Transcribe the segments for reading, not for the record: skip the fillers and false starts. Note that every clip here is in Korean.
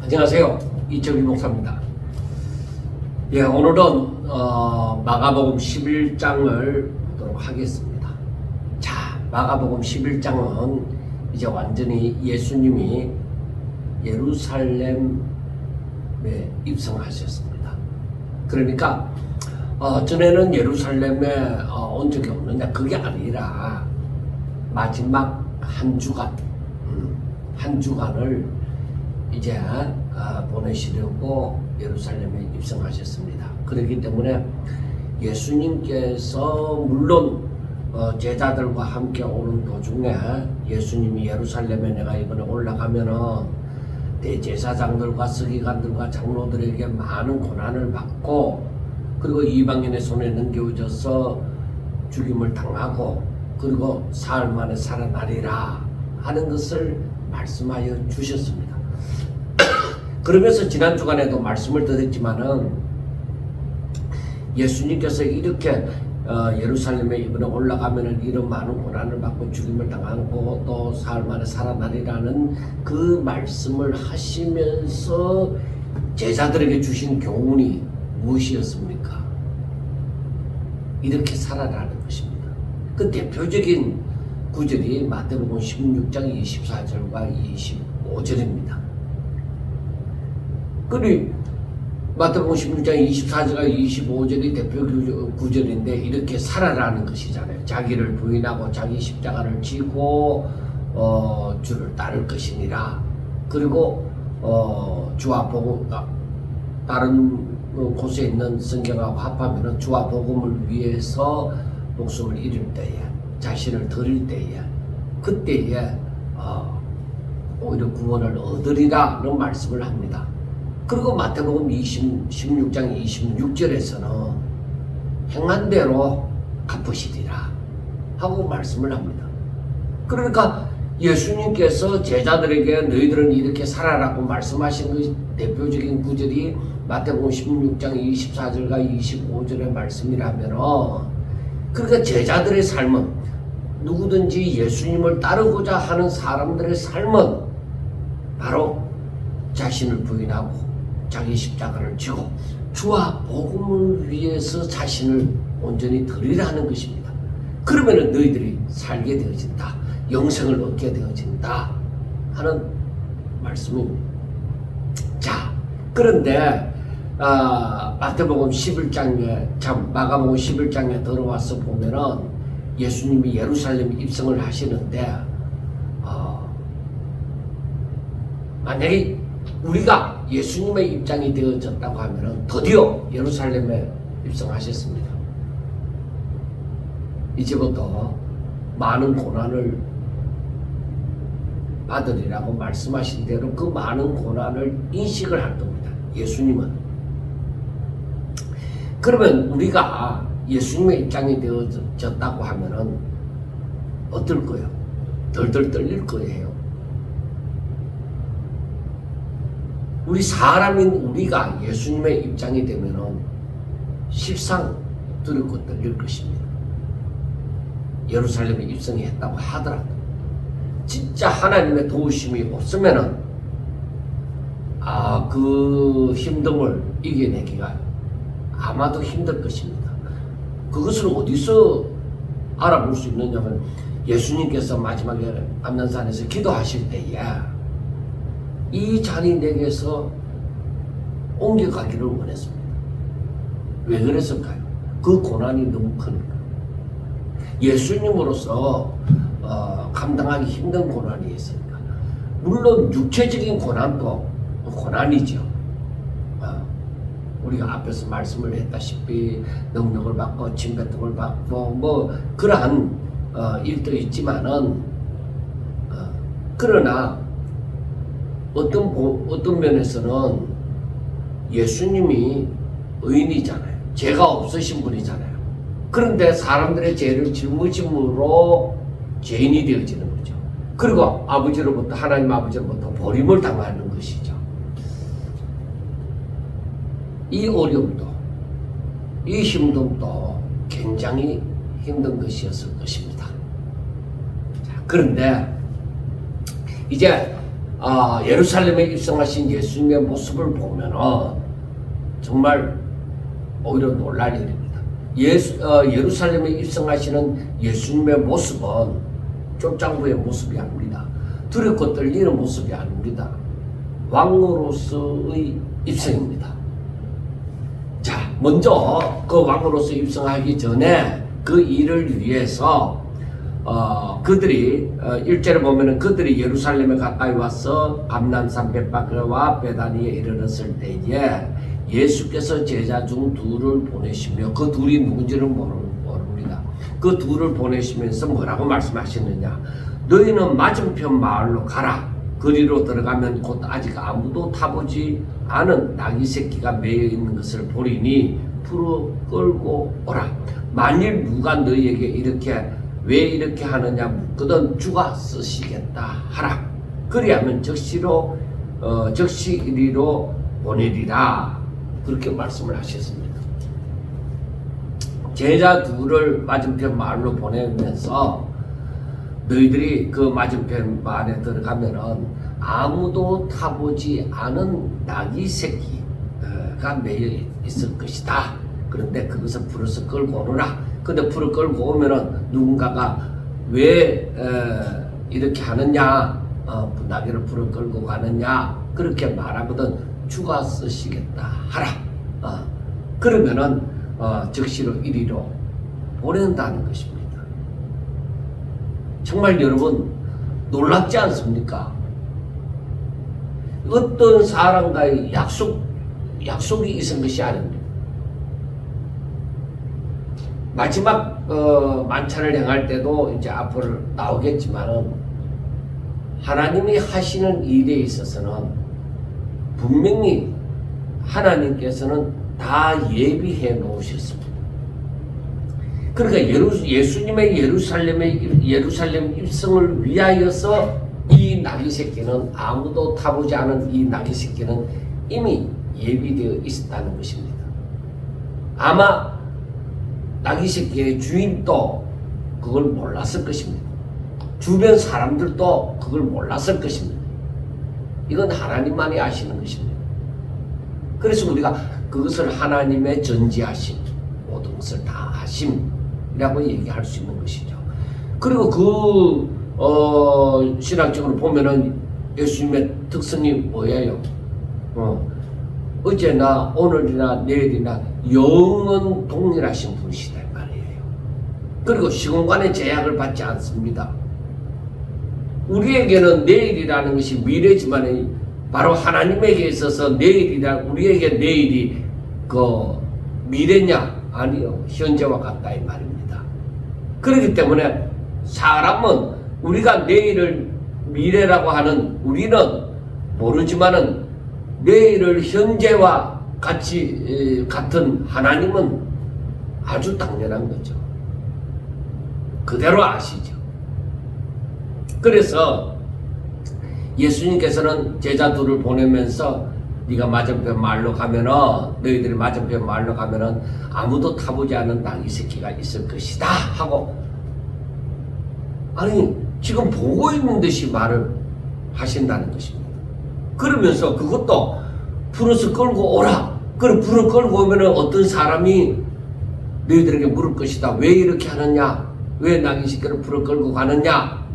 안녕하세요. 이철규 목사입니다. 예, 오늘은 마가복음 11장을 보도록 하겠습니다. 자, 마가복음 11장은 이제 완전히 예수님이 예루살렘에 입성하셨습니다. 그러니까 전에는 예루살렘에 온 적이 없는데 그게 아니라 마지막 한 주간을 이제 보내시려고 예루살렘에 입성하셨습니다. 그렇기 때문에 예수님께서 물론 제자들과 함께 오는 도중에 예수님이 예루살렘에 내가 이번에 올라가면은 대제사장들과 서기관들과 장로들에게 많은 고난을 받고 그리고 이방인의 손에 넘겨져서 죽임을 당하고 그리고 사흘 만에 살아나리라 하는 것을 말씀하여 주셨습니다. 그러면서 지난 주간에도 말씀을 드렸지만은 예수님께서 이렇게 예루살렘에 이번에 올라가면은 이런 많은 고난을 받고 죽임을 당하고 또 사흘 만에 살아나리라는 그 말씀을 하시면서 제자들에게 주신 교훈이 무엇이었습니까? 이렇게 살아라는 것입니다. 그 대표적인 구절이 마태복음 16장 24절과 25절입니다. 그리 마태복음 16장 24절과 25절이 대표 구절인데 이렇게 살아라는 것이잖아요. 자기를 부인하고 자기 십자가를 지고 주를 따를 것이니라. 그리고 주와 복음 다른 곳에 있는 성경하고 합하면은 주와 복음을 위해서 목숨을 잃을 때에 자신을 드릴 때에 그때에 오히려 구원을 얻으리라는 말씀을 합니다. 그리고 마태복음 16장 26절에서는 행한 대로 갚으시리라 하고 말씀을 합니다. 그러니까 예수님께서 제자들에게 너희들은 이렇게 살아라고 말씀하신 그 대표적인 구절이 마태복음 16장 24절과 25절의 말씀이라면 그러니까 제자들의 삶은 누구든지 예수님을 따르고자 하는 사람들의 삶은 바로 자신을 부인하고 자기 십자가를 지고 주와 복음을 위해서 자신을 온전히 드리라는 것입니다. 그러면 너희들이 살게 되어진다. 영생을 얻게 되어진다 하는 말씀입니다. 자, 그런데 마태복음 11장에 마가복음 11장에 들어와서 보면은 예수님이 예루살렘 입성을 하시는데 만약에 우리가 예수님의 입장이 되어졌다고 하면은 드디어 예루살렘에 입성하셨습니다. 이제부터 많은 고난을 받으리라고 말씀하신 대로 그 많은 고난을 인식을 할 겁니다. 예수님은. 그러면 우리가 예수님의 입장이 되어졌다고 하면은 어떨 거예요? 덜덜 떨릴 거예요. 우리 사람인 우리가 예수님의 입장이 되면은 십상 두렵고 떨릴 것입니다. 예루살렘에 입성했다고 하더라도 진짜 하나님의 도우심이 없으면은 그 힘듦을 이겨내기가 아마도 힘들 것입니다. 그것을 어디서 알아볼 수 있느냐면 예수님께서 마지막에 감난산에서 기도하실 때에 이 잔이 내게서 옮겨가기를 원했습니다. 왜 그랬을까요? 그 고난이 너무 크니까. 예수님으로서 감당하기 힘든 고난이 있으니까. 물론 육체적인 고난도 고난이죠. 우리가 앞에서 말씀을 했다시피 능력을 받고 침뱉음을 받고 뭐 그러한 일도 있지만은 그러나 어떤 면에서는 예수님이 의인이잖아요. 죄가 없으신 분이잖아요. 그런데 사람들의 죄를 짊어짐으로 죄인이 되어지는 거죠. 그리고 아버지로부터 하나님 아버지로부터 버림을 당하는 것이죠. 이 어려움도 이 힘듦도 굉장히 힘든 것이었을 것입니다. 자, 그런데 이제 예루살렘에 입성하신 예수님의 모습을 보면은 정말 오히려 놀랄 일입니다. 예루살렘에 입성하시는 예수님의 모습은 쫄장부의 모습이 아닙니다. 두렵고 떨리는 모습이 아닙니다. 왕으로서의 입성입니다. 자, 먼저 그 왕으로서 입성하기 전에 그 일을 위해서 그들이 1절에 보면은 그들이 예루살렘에 가까이 와서 감람산 벳바게와 베다니에 이르렀을 때에 예수께서 제자 중 둘을 보내시며, 그 둘이 누군지는 모릅니다. 그 둘을 보내시면서 뭐라고 말씀하셨느냐? 너희는 맞은편 마을로 가라. 거리로 들어가면 곧 아직 아무도 타보지 않은 나귀 새끼가 매여 있는 것을 보리니 풀어 끌고 오라. 만일 누가 너희에게 왜 이렇게 하느냐 묻거든 주가 쓰시겠다 하라. 그리하면 즉시로 즉시리로 보내리라. 그렇게 말씀을 하셨습니다. 제자 둘을 맞은편 마을로 보내면서 너희들이 그 맞은편 마을에 들어가면은 아무도 타보지 않은 나귀 새끼가 매여 있을 것이다. 그런데 그것을 풀어서 끌고 오너라. 근데 풀을 끌고 오면은 누군가가 왜 이렇게 하느냐, 나귀를 풀을 끌고 가느냐 그렇게 말하거든 주가 쓰시겠다 하라. 그러면은 즉시로 이리로 보낸다는 것입니다. 정말 여러분 놀랍지 않습니까? 어떤 사람과의 약속이 있은 것이 아닙니다. 마지막 만찬을 행할 때도 이제 앞으로 나오겠지만은 하나님이 하시는 일에 있어서는 분명히 하나님께서는 다 예비해 놓으셨습니다. 그러니까 예수님의 예루살렘 입성을 위하여서 이 나귀 새끼는, 아무도 타보지 않은 이 나귀 새끼는 이미 예비되어 있었다는 것입니다. 아마 나귀 새끼의 주인도 그걸 몰랐을 것입니다. 주변 사람들도 그걸 몰랐을 것입니다. 이건 하나님만이 아시는 것입니다. 그래서 우리가 그것을 하나님의 전지하심, 모든 것을 다 하심이라고 얘기할 수 있는 것이죠. 그리고 신학적으로 보면은 예수님의 특성이 뭐예요? 어제나 오늘이나 내일이나 영원 동일하신 분이시다 말이에요. 그리고 시공간의 제약을 받지 않습니다. 우리에게는 내일이라는 것이 미래지만 바로 하나님에게 있어서 우리에게 내일이 미래냐? 아니요, 현재와 같다 이 말입니다. 그렇기 때문에 사람은 우리가 내일을 미래라고 하는 우리는 모르지만은 내일을 현재와 같은 하나님은 아주 당연한 거죠. 그대로 아시죠. 그래서 예수님께서는 제자 둘을 보내면서 네가 맞은편 마을로 가면은, 너희들이 맞은편 마을로 가면은 아무도 타보지 않은 나귀 새끼가 있을 것이다 하고, 아니 지금 보고 있는 듯이 말을 하신다는 것입니다. 그러면서 그것도 풀어서 끌고 오라. 그럼 풀을 끌고 오면은 어떤 사람이 너희들에게 물을 것이다. 왜 이렇게 하느냐? 왜 나귀 새끼를 풀을 끌고 가느냐?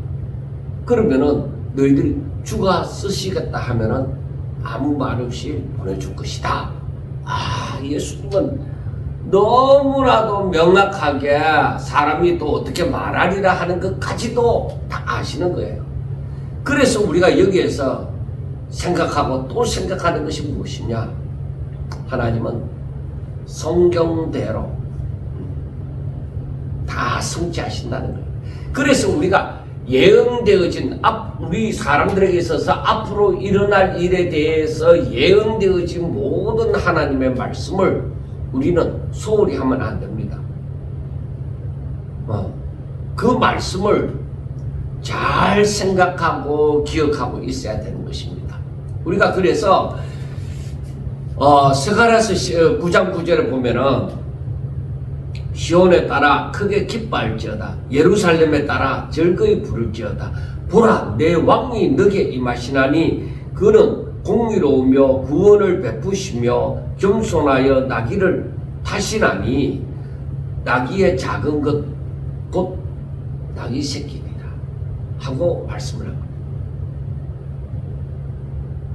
그러면은 너희들이 주가 쓰시겠다 하면은 아무 말 없이 보내줄 것이다. 예수님은 너무나도 명확하게 사람이 또 어떻게 말하리라 하는 것까지도 다 아시는 거예요. 그래서 우리가 여기에서 생각하고 또 생각하는 것이 무엇이냐? 하나님은 성경대로 다 성취하신다는 거예요. 그래서 우리가 예언되어진 우리 사람들에게 있어서 앞으로 일어날 일에 대해서 예언되어진 모든 하나님의 말씀을 우리는 소홀히 하면 안 됩니다. 그 말씀을 잘 생각하고 기억하고 있어야 되는 것입니다. 우리가 그래서 스가랴서 9장 9절에 보면은 시온에 따라 크게 기뻐할지어다. 예루살렘에 따라 즐거이 부를지어다. 보라 내 왕이 너게 임하시나니 그는 공의로우며 구원을 베푸시며 겸손하여 나귀를 타시나니 나귀의 작은 것 곧 나귀 새끼니라 하고 말씀을 합니다.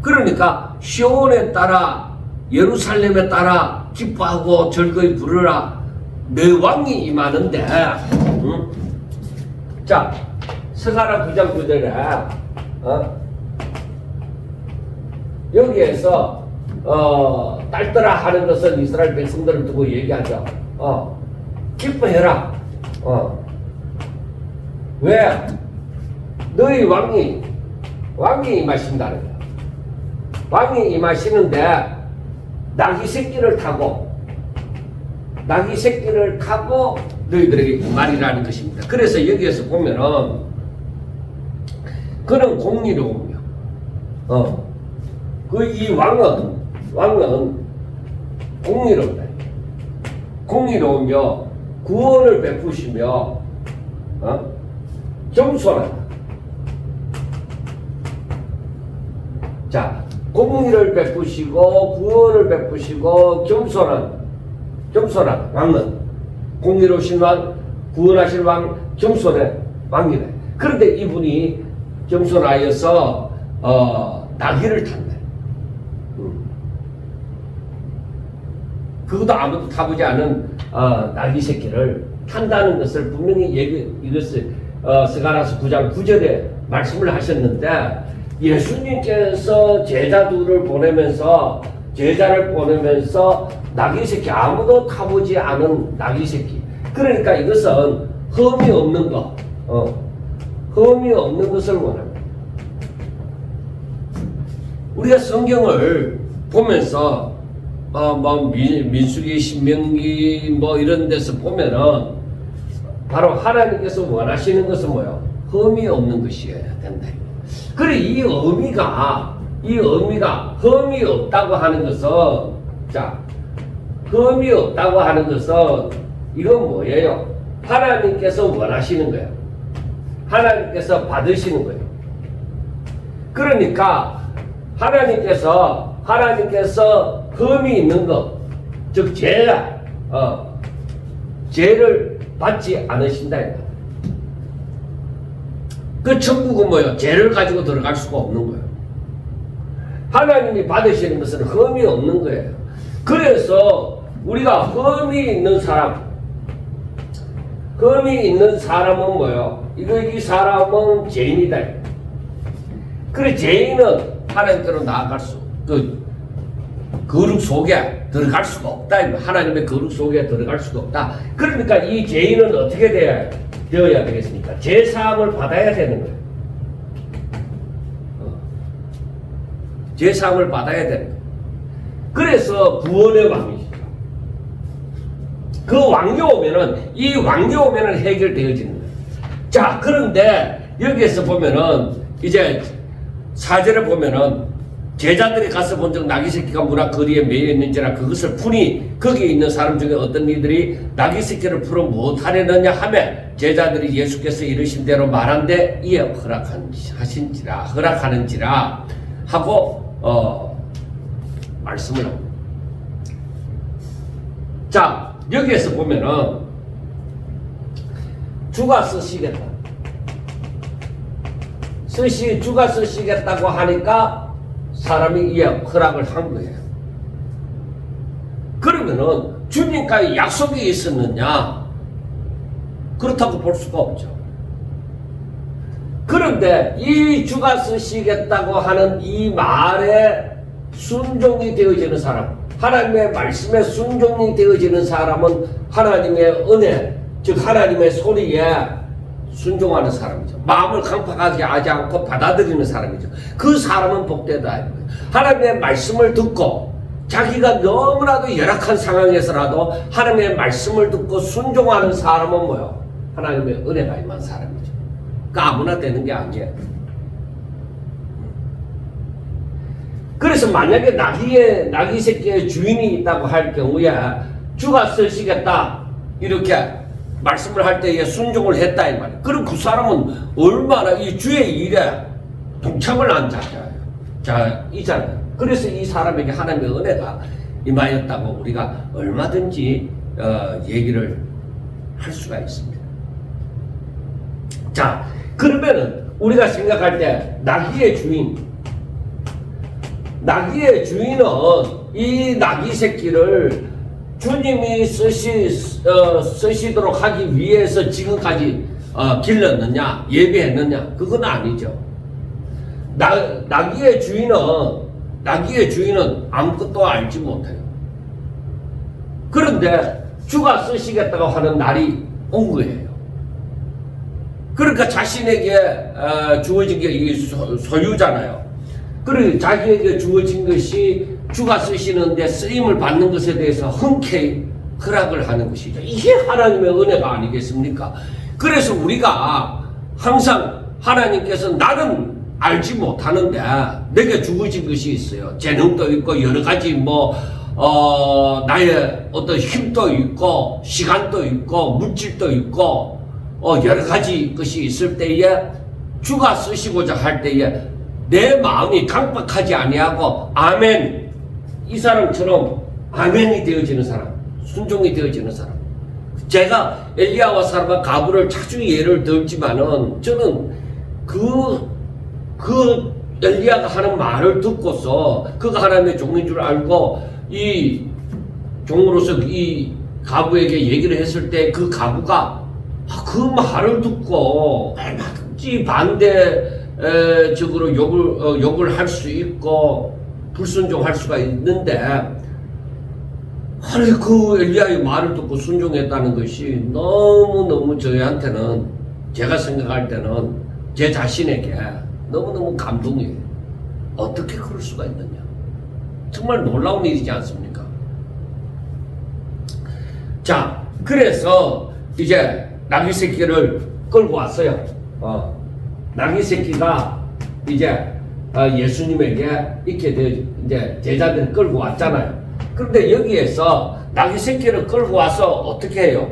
그러니까 시온에 따라 예루살렘에 따라 기뻐하고 즐거이 부르라 내 왕이 임하는데 자 스가랴 9장 9절에 여기에서 딸들아 하는 것은 이스라엘 백성들을 두고 얘기하죠. 기뻐해라. 왜? 너희 왕이 임하신다는 거야. 왕이 임하시는데 나귀 새끼를 타고 너희들에게 말이라는 것입니다. 그래서 여기에서 보면은 그는 공의로우며 이 왕은 공의로우며 구원을 베푸시며 겸손하다. 자, 공의를 베푸시고 구원을 베푸시고 겸손하다. 왕은 공의로우신 왕, 구원하신 왕, 겸손의 왕이네. 그런데 이분이 겸손하여서 나귀를 탔네. 그것도 아무도 타보지 않은 나귀 새끼를 탄다는 것을 분명히 이것을 스가랴서 9장 9절에 말씀을 하셨는데 예수님께서 제자를 보내면서 나귀 새끼 아무도 타보지 않은 나귀 새끼. 그러니까 이것은 흠이 없는 것을 원합니다. 우리가 성경을 보면서 민수기, 신명기 이런 데서 보면은 바로 하나님께서 원하시는 것은 뭐예요? 흠이 없는 것이어야 된다. 그래 이 의미가 흠이 없다고 하는 것은 이건 뭐예요? 하나님께서 원하시는 거예요. 하나님께서 받으시는 거예요. 그러니까 하나님께서 흠이 있는 것, 즉 죄를 받지 않으신다. 그 천국은 뭐예요? 죄를 가지고 들어갈 수가 없는 거예요. 하나님이 받으시는 것은 흠이 없는 거예요. 그래서 우리가 흠이 있는 사람은 뭐예요? 이 사람은 죄인이다. 그래 죄인은 하나님께로 나아갈 수, 거룩 속에 들어갈 수가 없다. 하나님의 거룩 속에 들어갈 수가 없다. 그러니까 이 죄인은 어떻게 되어야 되겠습니까? 죄사함을 받아야 되는 거예요. 죄사함을 받아야 되는 거예요. 그래서 구원의 왕이시죠. 그 왕이 오면은 해결되어지는 거예요. 자, 그런데 여기에서 보면은 이제 4절에 보면은 제자들이 가서 본 적 나귀 새끼가 문화 거리에 매여 있는지라 그것을 푸니 거기에 있는 사람 중에 어떤 이들이 나귀 새끼를 풀어 무엇하려느냐 하며 제자들이 예수께서 이르신 대로 말한데 이에 허락하는지라 하고 말씀을 합니다. 자, 여기에서 보면은 주가 쓰시겠다고 하니까 사람이 이에 허락을 한 거예요. 그러면은 주님과의 약속이 있었느냐? 그렇다고 볼 수가 없죠. 그런데 이 주가 쓰시겠다고 하는 이 말에 순종이 되어지는 사람, 하나님의 말씀에 순종이 되어지는 사람은 하나님의 은혜, 즉 하나님의 소리에 순종하는 사람이죠. 마음을 강팍하게 하지 않고 받아들이는 사람이죠. 그 사람은 복되다. 하나님의 말씀을 듣고 자기가 너무나도 열악한 상황에서라도 하나님의 말씀을 듣고 순종하는 사람은 뭐예요? 하나님의 은혜가 임한 사람이죠. 그 아무나 되는 게 아니에요. 그래서 만약에 나귀 새끼의 주인이 있다고 할 경우에 주가 쓰시겠다 이렇게 말씀을 할 때에 순종을 했다 이 말이에요. 그럼 그 사람은 얼마나 이 주의 일에 동참을 한 자이잖아요. 그래서 이 사람에게 하나님의 은혜가 임하였다고 우리가 얼마든지 얘기를 할 수가 있습니다. 자, 그러면은 우리가 생각할 때 나귀의 주인은 이 나귀 새끼를 주님이 쓰시도록 하기 위해서 지금까지 길렀느냐 예배했느냐 그건 아니죠. 나귀의 주인은 아무것도 알지 못해요. 그런데 주가 쓰시겠다고 하는 날이 온 거예요. 그러니까 자신에게 주어진 게 소유잖아요. 그리고 자기에게 주어진 것이 주가 쓰시는데 쓰임을 받는 것에 대해서 흔쾌히 허락을 하는 것이죠. 이게 하나님의 은혜가 아니겠습니까? 그래서 우리가 항상 하나님께서 나는 알지 못하는데 내게 주어진 것이 있어요. 재능도 있고 여러 가지 나의 어떤 힘도 있고 시간도 있고 물질도 있고 여러 가지 것이 있을 때에 주가 쓰시고자 할 때에 내 마음이 강박하지 아니하고 아멘 이 사람처럼 아멘이 되어지는 사람, 순종이 되어지는 사람. 제가 엘리야와 사람과 가브를 자주 예를 들지만은 저는 그 엘리야가 하는 말을 듣고서 그가 하나님의 종인 줄 알고 이 종으로서 이 가브에게 얘기를 했을 때 그 가브가 그 말을 듣고 얼마든지 반대적으로 욕을 할 수 있고 불순종할 수가 있는데 아니 그 엘리야의 말을 듣고 순종했다는 것이 너무너무 저희한테는 제가 생각할 때는 제 자신에게 너무너무 감동이에요. 어떻게 그럴 수가 있느냐. 정말 놀라운 일이지 않습니까? 자, 그래서 이제 나귀 새끼를 끌고 왔어요. 나귀 새끼가 이제 예수님에게 이렇게 이제 제자들을 끌고 왔잖아요. 그런데 여기에서 나귀 새끼를 끌고 와서 어떻게 해요?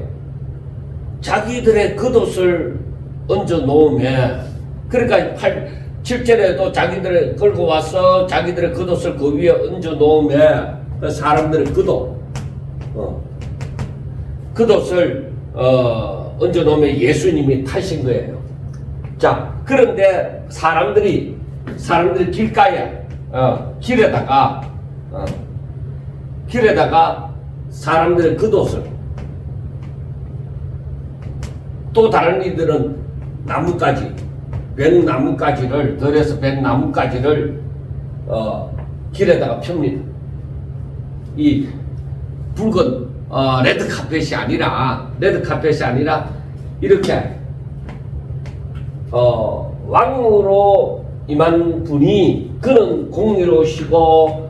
자기들의 겉옷을 얹어 놓으면 그러니까 7절에도 자기들을 끌고 와서 자기들의 겉옷을 그 위에 얹어 놓으면 사람들의 겉옷을 얹어 놓으면 예수님이 타신 거예요. 자, 그런데 사람들이 길가에 길에다가 사람들의 겉옷을 또 다른 이들은 나뭇가지 벤나뭇가지를 덜해서 벤나뭇가지를 길에다가 펴니다. 이 붉은 레드카펫이 아니라 이렇게 왕으로 임한 분이 그는 공의로우시고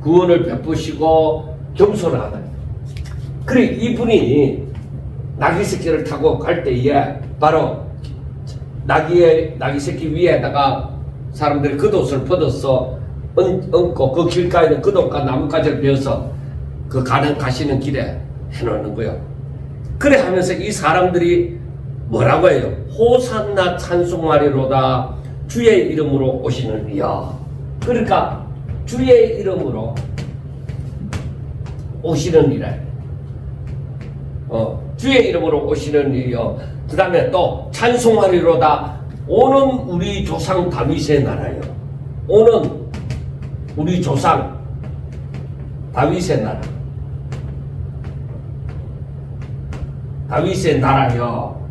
구원을 베푸시고 겸손하다. 그래 이분이 나귀 새끼를 타고 갈 때에 바로 나귀 새끼 위에다가 사람들이 겉옷을 벗어서 얹고 그 길가에는 겉옷과 나뭇가지를 베어서 그 가시는 길에 해놓는 거예요. 그래 하면서 이 사람들이 뭐라고 해요? 호산나 찬송하리로다 주의 이름으로 오시는 이여. 그러니까 주의 이름으로 오시는 이래. 주의 이름으로 오시는 이여. 그 다음에 또 찬송하리로다 오는 우리 조상 다윗의 나라요. 오는 우리 조상 다윗의 나라. 다윗의 나라여.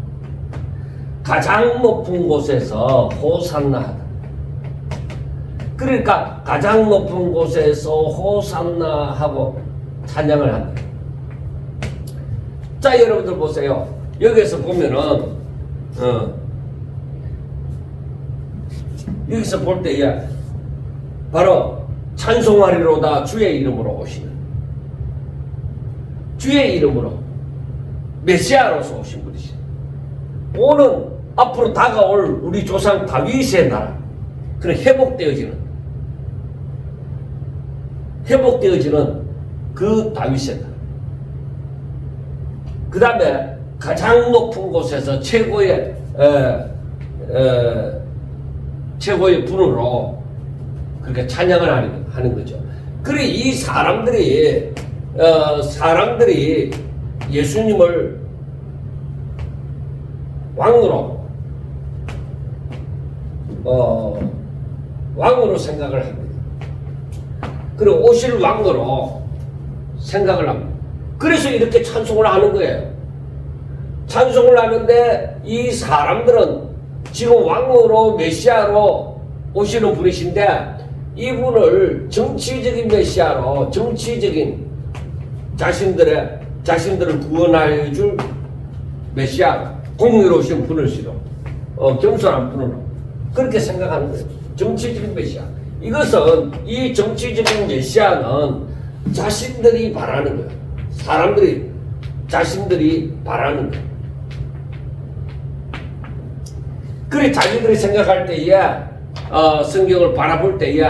가장 높은 곳에서 호산나. 그러니까 가장 높은 곳에서 호산나 하고 찬양을 한다. 자, 여러분들 보세요. 여기서 보면은 여기서 볼 때에 바로 찬송하리로다 주의 이름으로 오시는, 주의 이름으로 메시아로서 오신 분이시. 오는 앞으로 다가올 우리 조상 다윗의 나라, 그런 회복되어지는 그 다윗의 나라. 그 다음에 가장 높은 곳에서 최고의 최고의 분으로 그렇게 찬양을 하는 거죠. 그래 이 사람들이 예수님을 왕으로 생각을 합니다. 그리고 오실 왕으로 생각을 합니다. 그래서 이렇게 찬송을 하는 거예요. 찬송을 하는데 이 사람들은 지금 왕으로 메시아로 오시는 분이신데 이분을 정치적인 메시아로 정치적인 자신들을 구원하여 줄 메시아 공의로우신 분을 싫어 겸손한 분으로 그렇게 생각하는 거예요. 정치적인 메시아. 이것은 이 정치적인 메시아는 자신들이 바라는 거예요. 자신들이 바라는 거예요. 그래 자기들이 생각할 때에 성경을 바라볼 때에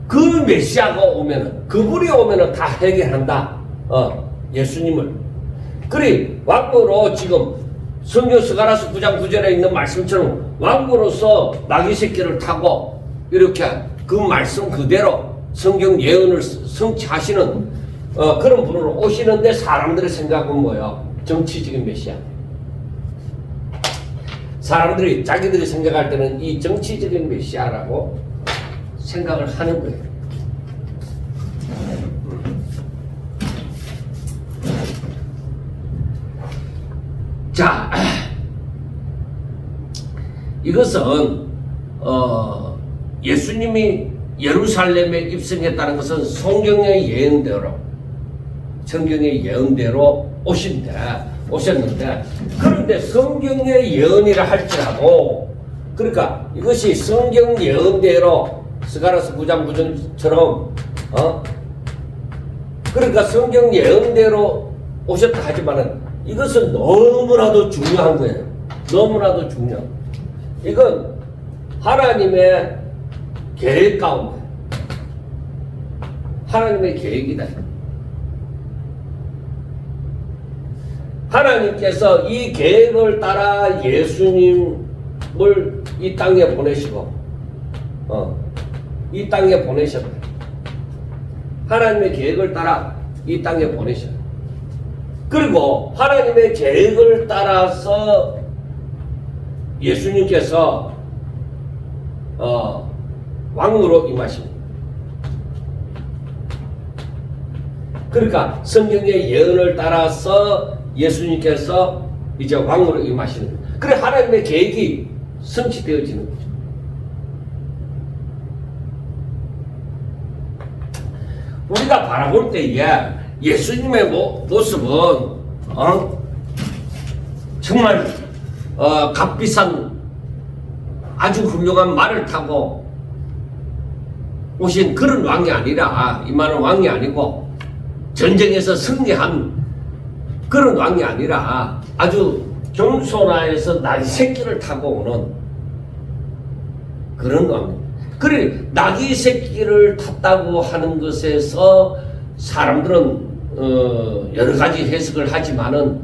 그 메시아가 오면은 그분이 오면은 다 해결한다. 예수님을. 그래 왕으로 지금 성경 스가랴서 9장 9절에 있는 말씀처럼 왕으로서 나귀 새끼를 타고 이렇게 그 말씀 그대로 성경 예언을 성취하시는 그런 분으로 오시는데 사람들의 생각은 뭐예요? 정치적인 메시아. 사람들이 자기들이 생각할 때는 이 정치적인 메시아라고 생각을 하는 거예요. 자, 이것은 예수님이 예루살렘에 입성했다는 것은 성경의 예언대로 오셨는데 그런데 성경의 예언이라 할지라도 그러니까 이것이 성경 예언대로 스가랴서 9장 9절처럼 그러니까 성경 예언대로 오셨다 하지만은 이것은 너무나도 중요한 거예요. 너무나도 중요. 이건 하나님의 계획 가운데 하나님의 계획이다. 하나님께서 이 계획을 따라 예수님을 이 땅에 보내시고 이 땅에 보내셨다. 하나님의 계획을 따라 이 땅에 보내셨다. 그리고 하나님의 계획을 따라서 예수님께서 왕으로 임하십니다. 그러니까 성경의 예언을 따라서 예수님께서 이제 왕으로 임하시는 거예요. 그래 하나님의 계획이 성취되어지는 거죠. 우리가 바라볼 때에 예수님의 모습은 정말 값비싼 아주 훌륭한 말을 타고 오신 그런 왕이 아니라 임하는 왕이 아니고 전쟁에서 승리한 그런 왕이 아니라 아주 겸손하여서 나귀 새끼를 타고 오는 그런 왕입니다. 그래 나귀 새끼를 탔다고 하는 것에서 사람들은 여러 가지 해석을 하지만은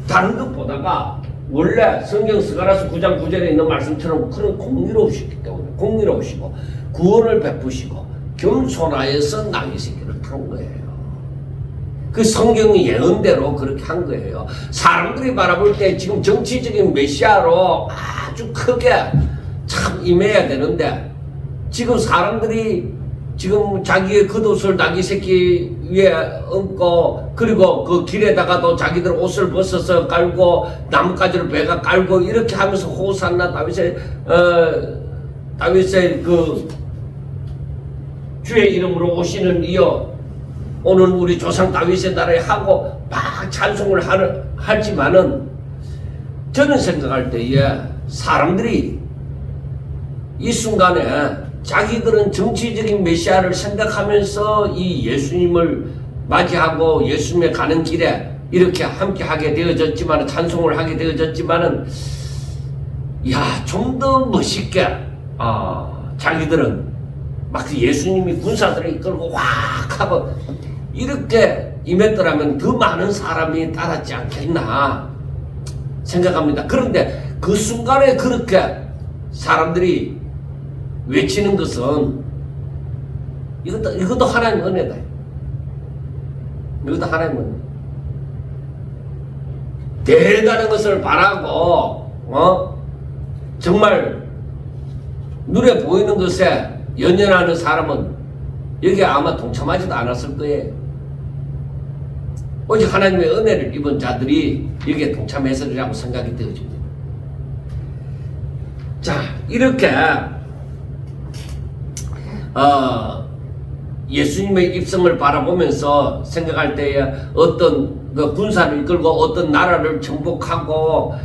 다른 것보다가 원래 성경 스가랴서 9장 9절에 있는 말씀처럼 그런 공의로우시기 때문에 공의로우시고 구원을 베푸시고 겸손하여서 나귀 새끼를 탄 거예요. 그 성경의 예언대로 그렇게 한 거예요. 사람들이 바라볼 때 지금 정치적인 메시아로 아주 크게 참 임해야 되는데 지금 사람들이 지금 자기의 겉옷을 나귀 새끼 위에 얹고 그리고 그 길에다가도 자기들 옷을 벗어서 깔고 나뭇가지를 배가 깔고 이렇게 하면서 호산나 다윗의 그 주의 이름으로 오시는 이여 오늘 우리 조상 다윗의 나라에 하고 막 찬송을 하지만은 저는 생각할 때에 사람들이 이 순간에 자기들은 정치적인 메시아를 생각하면서 이 예수님을 맞이하고 예수님에 가는 길에 이렇게 함께 하게 되어졌지만 찬송을 하게 되어졌지만은 좀 더 멋있게 자기들은 막 예수님이 군사들을 이끌고 확 하고 이렇게 임했더라면 더 많은 사람이 따랐지 않겠나 생각합니다. 그런데 그 순간에 그렇게 사람들이 외치는 것은 이것도 하나님의 은혜다. 이것도 하나님의 은혜. 대단한 것을 바라고 정말 눈에 보이는 것에 연연하는 사람은 여기에 아마 동참하지도 않았을 거예요. 오직 하나님의 은혜를 입은 자들이 여기에 동참했으리라고 생각이 되어집니다. 자, 이렇게 예수님의 입성을 바라보면서 생각할 때에 어떤 그 군사를 이끌고 어떤 나라를 정복하고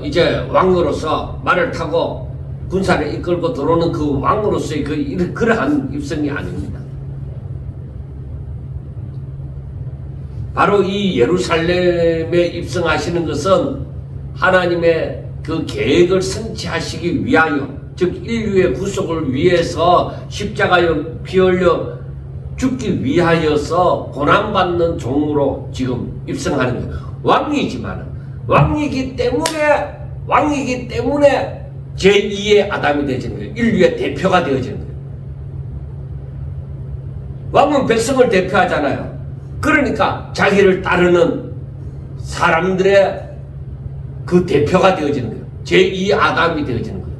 이제 왕으로서 말을 타고 군사를 이끌고 들어오는 그 왕으로서의 그러한 입성이 아닙니다. 바로 이 예루살렘에 입성하시는 것은 하나님의 그 계획을 성취하시기 위하여, 즉 인류의 구속을 위해서 십자가에 피 흘려 죽기 위하여서 고난받는 종으로 지금 입성하는 거예요. 왕이지만 왕이기 때문에 제2의 아담이 되어지는 거예요. 인류의 대표가 되어지는 거예요. 왕은 백성을 대표하잖아요. 그러니까 자기를 따르는 사람들의 그 대표가 되어지는 거예요. 제2 아담이 되어지는 거예요.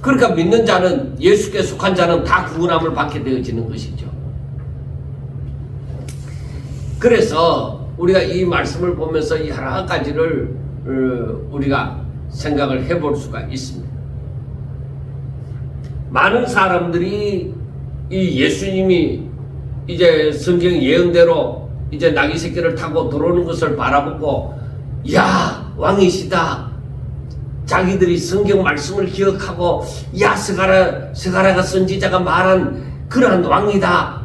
그러니까 믿는 자는, 예수께 속한 자는 다 구원함을 받게 되어지는 것이죠. 그래서 우리가 이 말씀을 보면서 이 여러 가지를 우리가 생각을 해볼 수가 있습니다. 많은 사람들이 이 예수님이 이제 성경 예언대로 이제 나귀 새끼를 타고 들어오는 것을 바라보고, 야, 왕이시다. 자기들이 성경 말씀을 기억하고, 야, 스가랴가 선지자가 말한 그러한 왕이다.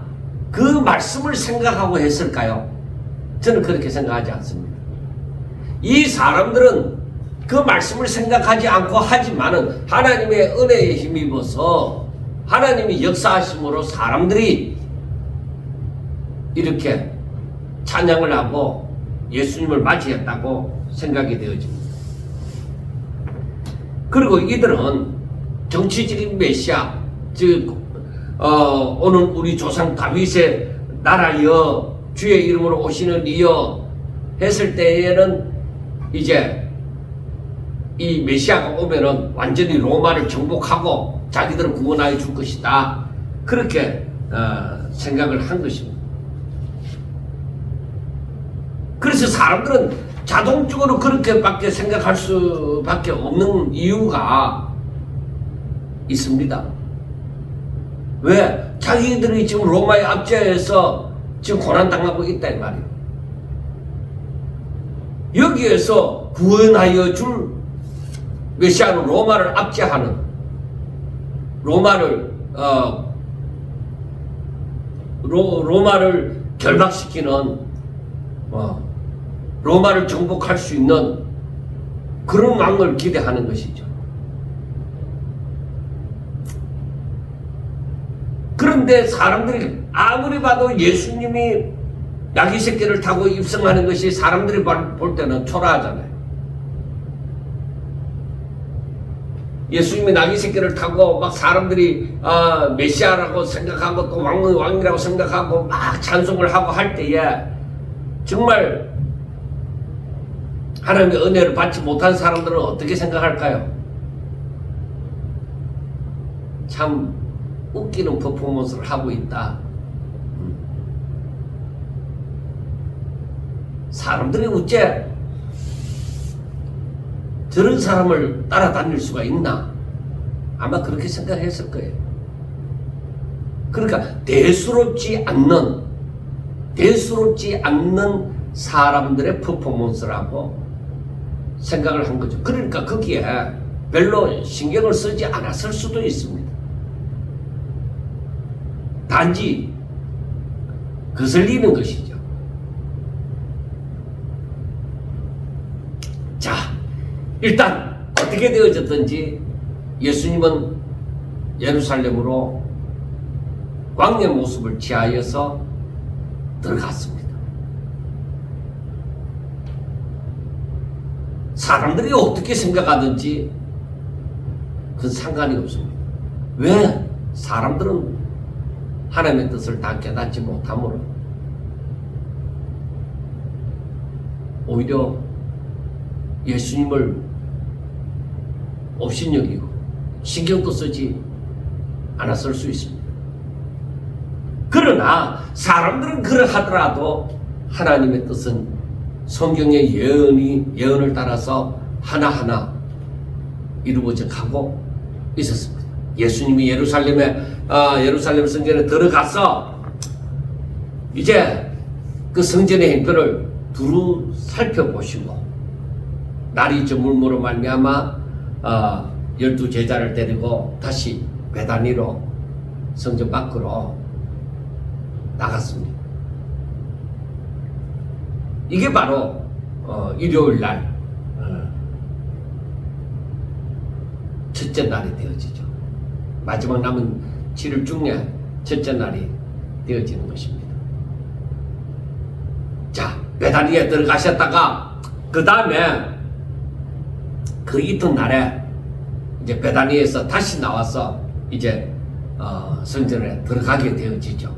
그 말씀을 생각하고 했을까요? 저는 그렇게 생각하지 않습니다. 이 사람들은 그 말씀을 생각하지 않고 하지만은 하나님의 은혜에 힘입어서 하나님이 역사하심으로 사람들이 이렇게 찬양을 하고 예수님을 맞이했다고 생각이 되어집니다. 그리고 이들은 정치적인 메시아, 즉 오늘 우리 조상 다윗의 나라여 주의 이름으로 오시는 이여 했을 때에는 이제 이 메시아가 오면은 완전히 로마를 정복하고 자기들을 구원하여 줄 것이다. 그렇게 생각을 한 것입니다. 그래서 사람들은 자동적으로 그렇게밖에 생각할 수밖에 없는 이유가 있습니다. 왜? 자기들이 지금 로마의 압제에서 지금 고난당하고 있다 이 말이에요. 여기에서 구원하여 줄 메시아는 로마를 압제하는, 로마를 결박시키는, 로마를 정복할 수 있는 그런 왕을 기대하는 것이죠. 그런데 사람들이 아무리 봐도 예수님이 나귀 새끼를 타고 입성하는 것이 사람들이 볼 때는 초라하잖아요. 예수님이 나귀 새끼를 타고 막 사람들이 메시아라고 생각하고 또 왕이라고 생각하고 막 찬송을 하고 할 때에 정말 하나님의 은혜를 받지 못한 사람들은 어떻게 생각할까요? 참 웃기는 퍼포먼스를 하고 있다. 사람들이 어째 저런 사람을 따라다닐 수가 있나? 아마 그렇게 생각했을 거예요. 그러니까 대수롭지 않는 사람들의 퍼포먼스라고 생각을 한 거죠. 그러니까 거기에 별로 신경을 쓰지 않았을 수도 있습니다. 단지 거슬리는 것이죠. 자, 일단 어떻게 되어졌든지 예수님은 예루살렘으로 왕의 모습을 취하여서 들어갔습니다. 사람들이 어떻게 생각하든지 그건 상관이 없습니다. 왜? 사람들은 하나님의 뜻을 다 깨닫지 못함으로 오히려 예수님을 업신여기고 신경도 쓰지 않았을 수 있습니다. 그러나 사람들은 그러하더라도 하나님의 뜻은 성경의 예언을 따라서 하나하나 이루어져 가고 있었습니다. 예수님이 예루살렘 성전에 들어가서 이제 그 성전의 행편을 두루 살펴보시고 날이 저물므로 말미암아 12제자를 데리고 다시 베다니로 성전 밖으로 나갔습니다. 이게 바로 일요일 날 첫째 날이 되어지죠. 마지막 남은 7일 중에 첫째 날이 되어지는 것입니다. 자, 베다니에 들어가셨다가 그 다음에 그 이튿날에 이제 베다니에서 다시 나와서 이제 성전에 들어가게 되어지죠.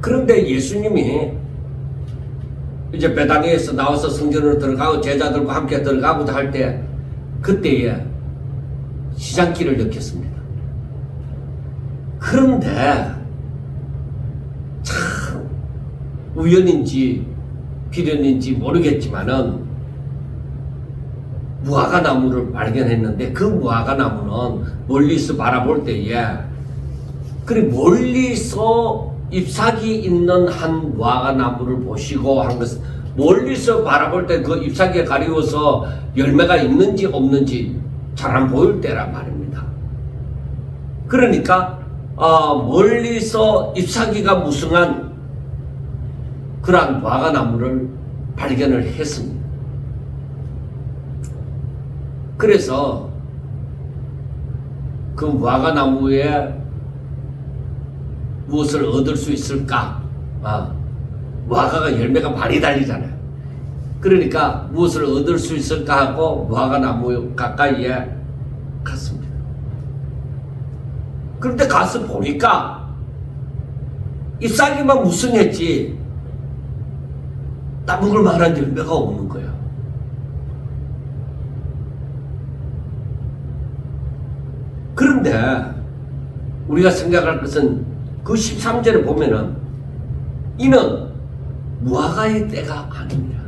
그런데 예수님이 이제 베다니에서 나와서 성전으로 들어가고 제자들과 함께 들어가고자 할 때 그때에 시장길을 느꼈습니다. 그런데 참 우연인지 필연인지 모르겠지만은 무화과나무를 발견했는데 그 무화과나무는 멀리서 바라볼 때에 그래 멀리서 잎사귀 있는 한 무화과나무를 보시고 한 것은 멀리서 바라볼 때 그 잎사귀에 가리워서 열매가 있는지 없는지 잘 안 보일 때란 말입니다. 그러니까 멀리서 잎사귀가 무성한 그러한 무화과나무를 발견을 했습니다. 그래서 그 무화과나무에 무엇을 얻을 수 있을까? 무화과가 열매가 많이 달리잖아요. 그러니까 무엇을 얻을 수 있을까 하고 무화과나무 가까이에 갔습니다. 그런데 가서 보니까 잎사귀만 무성했지 따먹을 만한 열매가 없는 거예요. 그런데 우리가 생각할 것은 그 13절에 보면은 이는 무화과의 때가 아닙니다.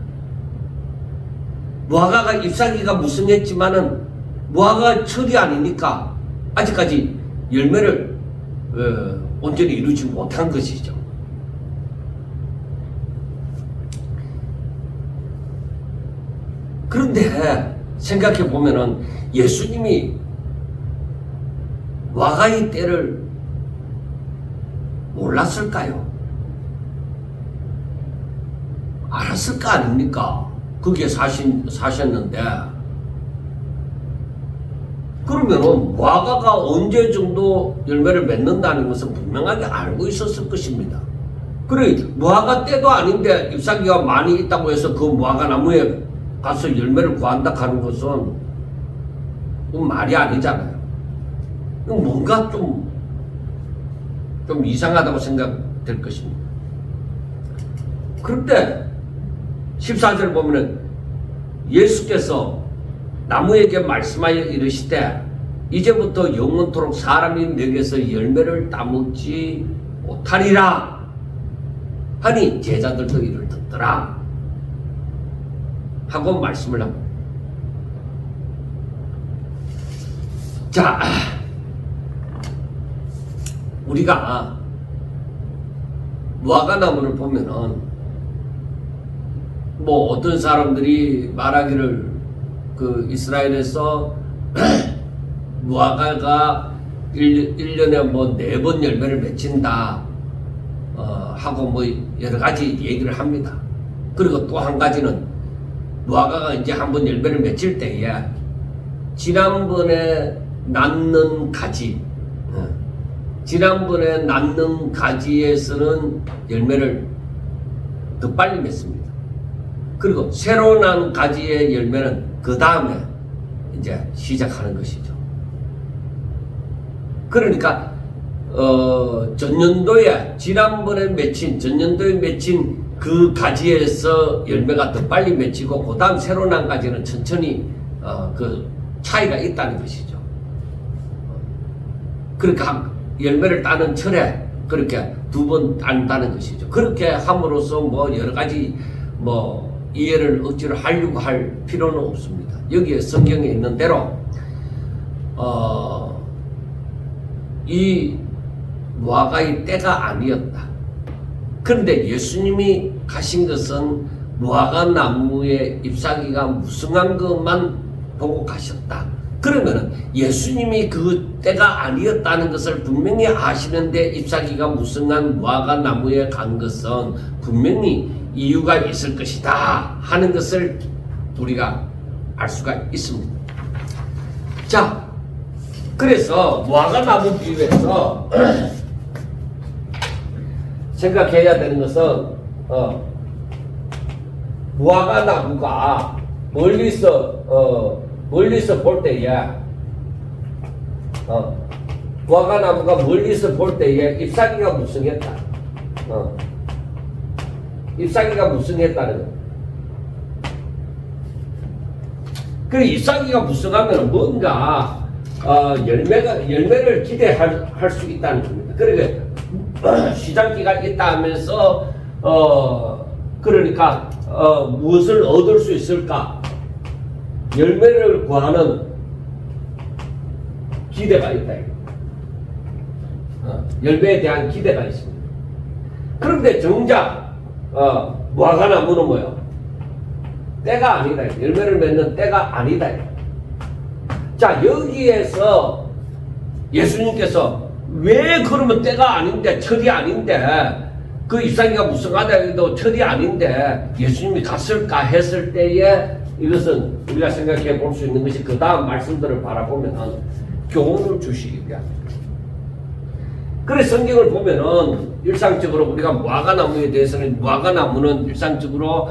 무화과가 잎사귀가 무성했지만은 무화과 철이 아니니까 아직까지 열매를 온전히 이루지 못한 것이죠. 그런데 생각해 보면은 예수님이 무화과의 때를 몰랐을까요? 알았을 거 아닙니까? 거기에 사셨는데. 그러면은 무화과가 언제 정도 열매를 맺는다는 것은 분명하게 알고 있었을 것입니다. 그래, 무화과 때도 아닌데 잎사귀가 많이 있다고 해서 그 무화과 나무에 가서 열매를 구한다 하는 것은 말이 아니잖아요. 뭔가 좀 이상하다고 생각될 것입니다. 그런데 14절 보면은 예수께서 나무에게 말씀하여 이르시되 이제부터 영원토록 사람이 내게서 열매를 따먹지 못하리라 하니 제자들도 이를 듣더라 하고 말씀을 합니다. 자, 우리가 무화과나무를 보면은 뭐 어떤 사람들이 말하기를 그 이스라엘에서 무화과가 1년에 뭐 4번 열매를 맺힌다 하고 뭐 여러 가지 얘기를 합니다. 그리고 또 한 가지는 무화과가 이제 한번 열매를 맺힐 때에 지난번에 낳는 가지에서는 열매를 더 빨리 맺습니다. 그리고 새로 난 가지의 열매는 그 다음에 이제 시작하는 것이죠. 그러니까 지난번에 맺힌 그 가지에서 열매가 더 빨리 맺히고 그 다음 새로 난 가지는 천천히 그 차이가 있다는 것이죠. 그러니까 열매를 따는 철에 그렇게 두 번 딴다는 것이죠. 그렇게 함으로써 뭐 여러 가지 뭐 이해를 억지로 하려고 할 필요는 없습니다. 여기에 성경에 있는 대로 이 무화과의 때가 아니었다. 그런데 예수님이 가신 것은 무화과 나무의 잎사귀가 무성한 것만 보고 가셨다. 그러면 예수님이 그 때가 아니었다는 것을 분명히 아시는데 잎사귀가 무성한 무화과 나무에 간 것은 분명히 이유가 있을 것이다 하는 것을 우리가 알 수가 있습니다. 자, 그래서 무화과 나무 비유에서 생각해야 되는 것은 무화과 나무가 멀리서 볼 때에 무화과 나무가 멀리서 볼 때에 잎사귀가 무성했다. 잎사귀가 무성했다는 거. 그 잎사귀가 무성하면 뭔가 열매를 기대할 수 있다는 겁니다. 그러니까 시장기가 있다 하면서 그러니까 무엇을 얻을 수 있을까? 열매를 구하는 기대가 있다. 열매에 대한 기대가 있습니다. 그런데 정작 무화과 나무는 뭐예요? 때가 아니다. 열매를 맺는 때가 아니다. 자, 여기에서 예수님께서 왜 그러면 때가 아닌데, 철이 아닌데, 그 잎사귀가 무성하다 해도 철이 아닌데 예수님이 갔을까 했을 때에 이것은 우리가 생각해 볼 수 있는 것이 그 다음 말씀들을 바라보면 교훈을 주시기 위함입니다. 그래서 성경을 보면은 일상적으로 우리가 무화과나무에 대해서는 무화과나무는 일상적으로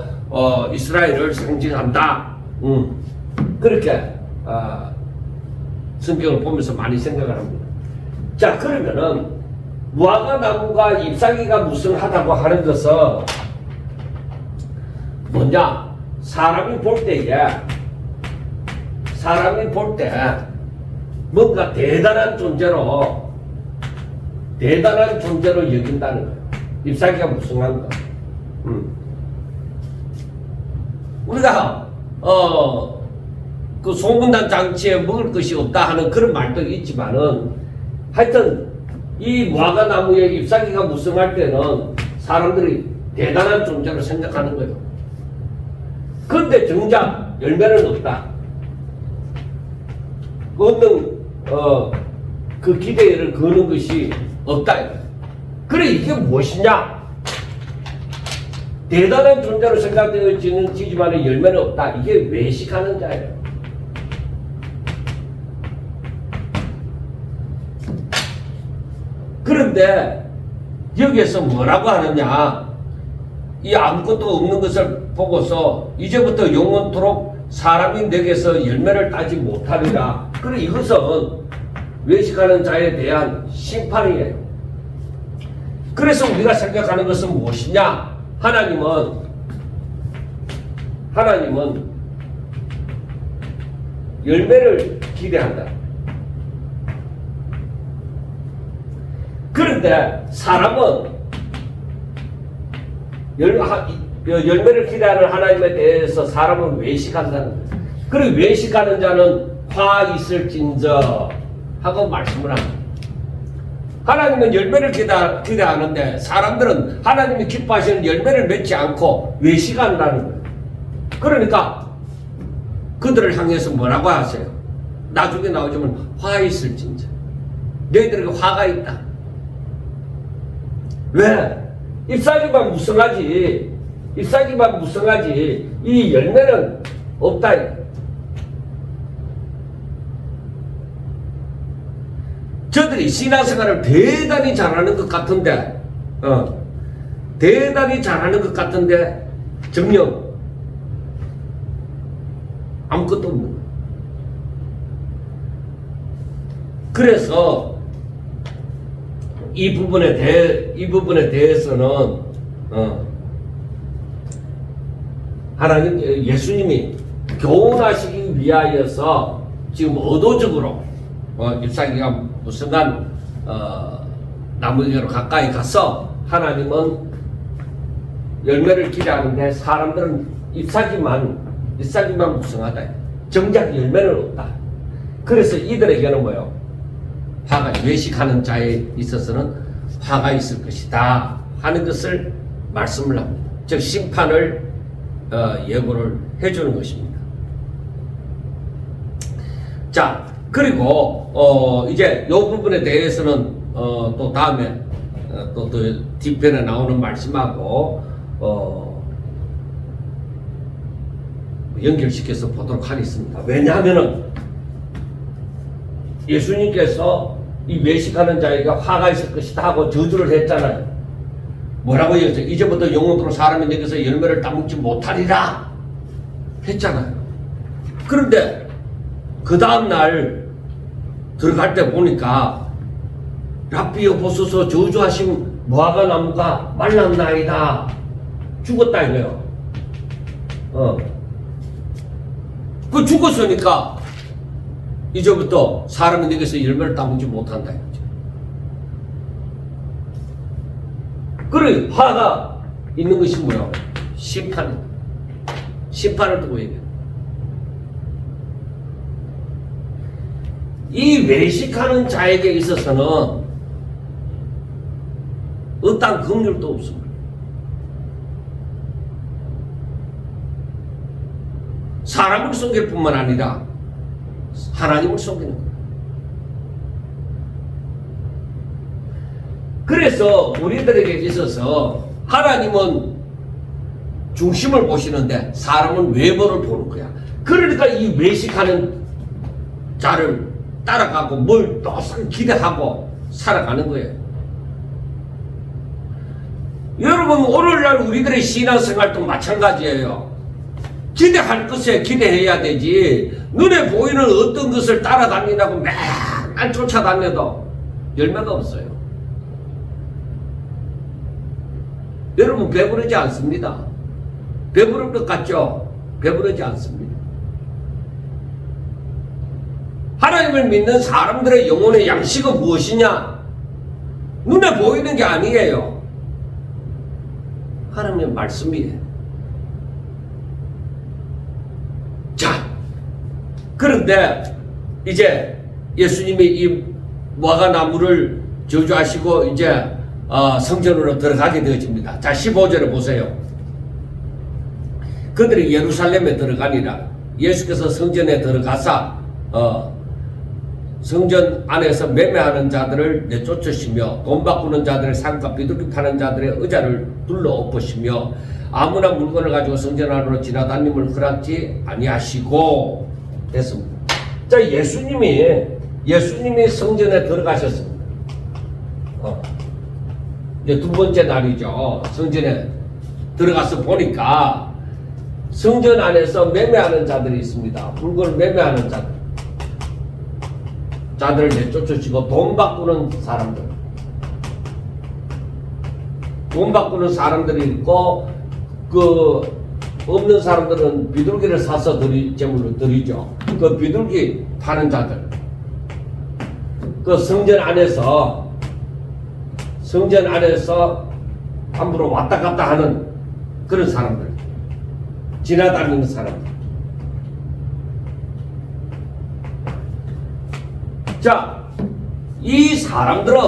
이스라엘을 상징한다. 그렇게 성경을 보면서 많이 생각을 합니다. 자, 그러면은 무화과나무가 잎사귀가 무성하다고 하는 것은 뭐냐? 사람이 볼 때 뭔가 대단한 존재로 여긴다는 거예요. 잎사귀가 무성한 거. 우리가 그 소문난 장치에 먹을 것이 없다 하는 그런 말도 있지만은 하여튼 이 무화과나무의 잎사귀가 무성할 때는 사람들이 대단한 존재로 생각하는 거예요. 그런데 정작 열매는 없다. 얻는 그 기대를 거는 것이 없다. 그래, 이게 무엇이냐? 대단한 존재로 생각되어지지만 열매는 없다. 이게 외식하는 자예요. 그런데 여기에서 뭐라고 하느냐? 이 아무것도 없는 것을 보고서 이제부터 영원토록 사람이 내게서 열매를 따지 못하리라. 그래, 이것은 외식하는 자에 대한 심판이에요. 그래서 우리가 생각하는 것은 무엇이냐? 하나님은 열매를 기대한다. 그런데 사람은 열매를 기대하는 하나님에 대해서 사람은 외식한다는 거예요. 그리고 외식하는 자는 화 있을진저 하고 말씀을 합니다. 하나님은 열매를 기대하는데 사람들은 하나님이 기뻐하시는 열매를 맺지 않고 외식한다는 거예요. 그러니까 그들을 향해서 뭐라고 하세요? 나중에 나오지만 화 있을진저. 너희들에게 화가 있다. 왜? 잎사귀만 무성하지. 이 열매는 없다. 저들이 신앙생활을 대단히 잘하는 것 같은데 대단히 잘하는 것 같은데 정녕 아무것도 없는 거예요. 그래서 이 부분에 대해서는 하나님 예수님이 교훈하시기 위하여서 지금 의도적으로 잎사귀가 무성한 나무에게로 가까이 가서 하나님은 열매를 기대하는데 사람들은 잎사귀만 무성하다. 정작 열매는 없다. 그래서 이들에게는 뭐요? 화가 외식하는 자에 있어서는 화가 있을 것이다 하는 것을 말씀을 합니다. 즉 심판을 예고를 해주는 것입니다. 자, 그리고 이제 이 부분에 대해서는 또 다음에 또 뒤편에 나오는 말씀하고 연결시켜서 보도록 하겠습니다. 왜냐하면은 예수님께서 이 외식하는 자에게 화가 있을 것이다 하고 저주를 했잖아요. 뭐라고 했어요? 이제부터 영원토록 사람이 내게서 열매를 따먹지 못하리라 했잖아요. 그런데 그 다음날 들어갈 때 보니까 랍비여 보소서 저주하신 무화과 나무가 말랐나이다 죽었다 이거요. 그 죽었으니까 이제부터 사람이 내게서 열매를 따먹지 못한다 이거죠. 그래 화가 있는 것이 뭐야? 심판을 두고 얘기해. 이 외식하는 자에게 있어서는 어떠한 긍휼도 없습니다. 사람을 속일 뿐만 아니라 하나님을 속이는 거예요. 그래서 우리들에게 있어서 하나님은 중심을 보시는데 사람은 외모를 보는 거야. 그러니까 이 외식하는 자를 따라가고 뭘 또 기대하고 살아가는 거예요. 여러분 오늘날 우리들의 신앙생활도 마찬가지예요. 기대할 것에 기대해야 되지 눈에 보이는 어떤 것을 따라다니라고 맨날 쫓아다녀도 열매가 없어요. 여러분 배부르지 않습니다. 배부를 것 같죠? 배부르지 않습니다. 하나님을 믿는 사람들의 영혼의 양식은 무엇이냐? 눈에 보이는 게 아니에요. 하나님의 말씀이에요. 자, 그런데 이제 예수님이 이 무화과 나무를 저주하시고 이제 성전으로 들어가게 되어집니다. 자, 15절에 보세요. 그들이 예루살렘에 들어가니라. 예수께서 성전에 들어가사 성전 안에서 매매하는 자들을 내쫓으시며 돈 바꾸는 자들의 상과 비둘기 파는 자들의 의자를 둘러 엎으시며 아무나 물건을 가지고 성전 안으로 지나다님을 허락지 아니하시고 됐습니다. 자, 예수님이 성전에 들어가셨습니다. 이제 두 번째 날이죠. 성전에 들어가서 보니까 성전 안에서 매매하는 자들이 있습니다. 물건을 매매하는 자들을 내쫓으시고 돈 바꾸는 사람들이 있고 그 없는 사람들은 비둘기를 사서 제물로 드리죠. 그 비둘기 파는 자들, 그 성전 안에서 함부로 왔다 갔다 하는 그런 사람들, 지나다니는 사람들. 자, 이 사람들은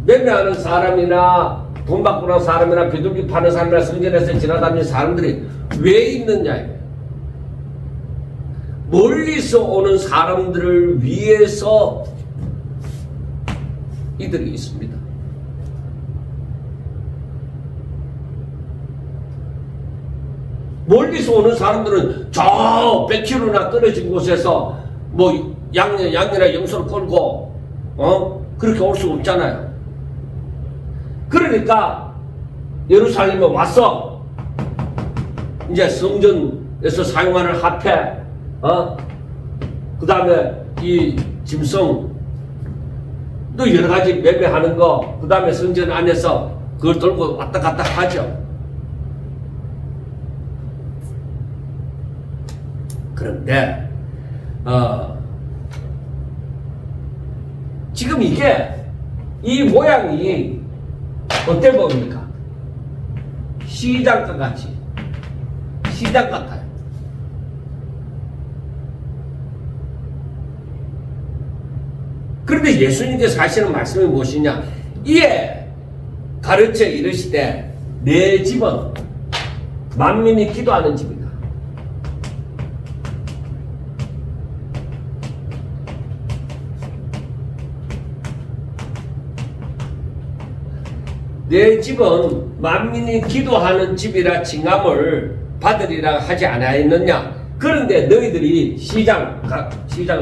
매매하는 사람이나 돈 바꾸는 사람이나 비둘기 파는 사람이나 성전에서 지나다니는 사람들이 왜 있느냐? 멀리서 오는 사람들을 위해서 이들이 있습니다. 멀리서 오는 사람들은 저 100km나 떨어진 곳에서 뭐 양이나 염소를 끌고 그렇게 올 수 없잖아요. 그러니까 예루살렘에 와서 이제 성전에서 사용하는 화폐, 그 다음에 이 짐승, 또 여러 가지 매매하는 거, 그 다음에 성전 안에서 그걸 들고 왔다 갔다 하죠. 그런데 지금 이 모양이 어때 보입니까? 시장과 같이, 시장 같아요. 그런데 예수님께서 하시는 말씀이 무엇이냐? 이에 가르쳐 이르시되 내 집은 만민이 기도하는 집이다. 내 집은 만민이 기도하는 집이라 칭함을 받으리라 하지 아니하였느냐? 그런데 너희들이 시장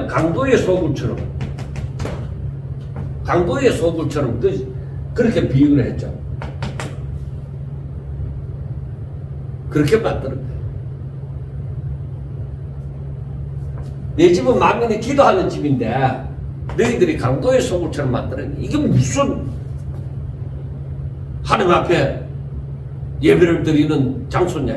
강도의 소굴처럼 그렇게 비유를 했죠. 그렇게 만드는 거예요. 내 집은 만민이 기도하는 집인데 너희들이 강도의 소굴처럼 만드는 거예요. 이게 무슨 하나님 앞에 예배를 드리는 장소냐?